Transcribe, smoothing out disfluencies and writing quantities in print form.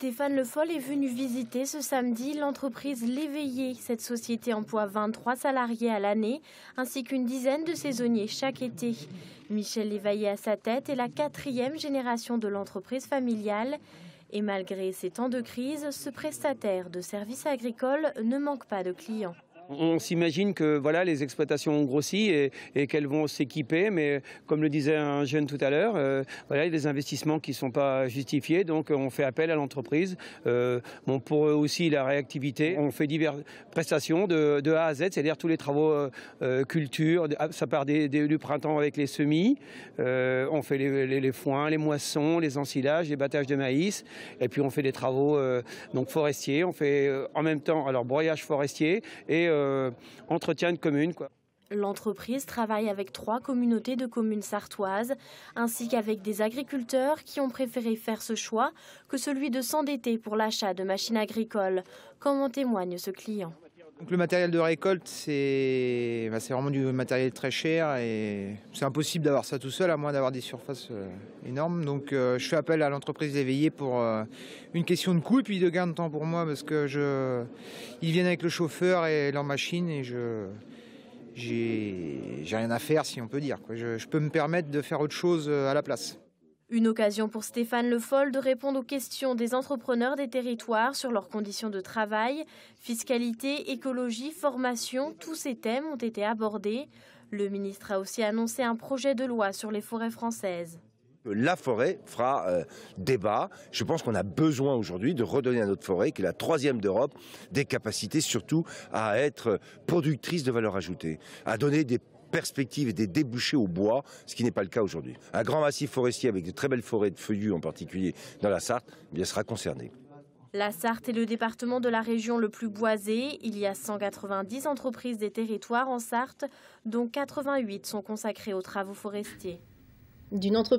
Stéphane Le Foll est venu visiter ce samedi l'entreprise L'Éveillé. Cette société emploie 23 salariés à l'année, ainsi qu'une dizaine de saisonniers chaque été. Michel Léveillé à sa tête est la 4e génération de l'entreprise familiale. Et malgré ces temps de crise, ce prestataire de services agricoles ne manque pas de clients. On s'imagine que voilà, les exploitations ont grossi et qu'elles vont s'équiper, mais comme le disait un jeune tout à l'heure, voilà, il y a des investissements qui ne sont pas justifiés, donc on fait appel à l'entreprise. Pour eux aussi, la réactivité, on fait diverses prestations de A à Z, c'est-à-dire tous les travaux culture, ça part du printemps avec les semis, on fait les foins, les moissons, les ensilages, les battages de maïs, et puis on fait des travaux donc forestiers, on fait en même temps alors broyage forestier et entretien de communes, quoi. L'entreprise travaille avec 3 communautés de communes sartoises, ainsi qu'avec des agriculteurs qui ont préféré faire ce choix que celui de s'endetter pour l'achat de machines agricoles, comme en témoigne ce client. Donc le matériel de récolte, c'est vraiment du matériel très cher et c'est impossible d'avoir ça tout seul à moins d'avoir des surfaces énormes. Donc je fais appel à l'entreprise L'Éveillé pour une question de coût et puis de gain de temps pour moi parce que ils viennent avec le chauffeur et leur machine et j'ai rien à faire si on peut dire, quoi. Je peux me permettre de faire autre chose à la place. Une occasion pour Stéphane Le Foll de répondre aux questions des entrepreneurs des territoires sur leurs conditions de travail, fiscalité, écologie, formation, tous ces thèmes ont été abordés. Le ministre a aussi annoncé un projet de loi sur les forêts françaises. La forêt fera débat. Je pense qu'on a besoin aujourd'hui de redonner à notre forêt, qui est la 3e d'Europe, des capacités surtout à être productrice de valeur ajoutée, à donner des perspectives et des débouchés au bois, ce qui n'est pas le cas aujourd'hui. Un grand massif forestier avec de très belles forêts de feuillus, en particulier dans la Sarthe, bien, sera concerné. La Sarthe est le département de la région le plus boisé. Il y a 190 entreprises des territoires en Sarthe, dont 88 sont consacrées aux travaux forestiers. D'une entreprise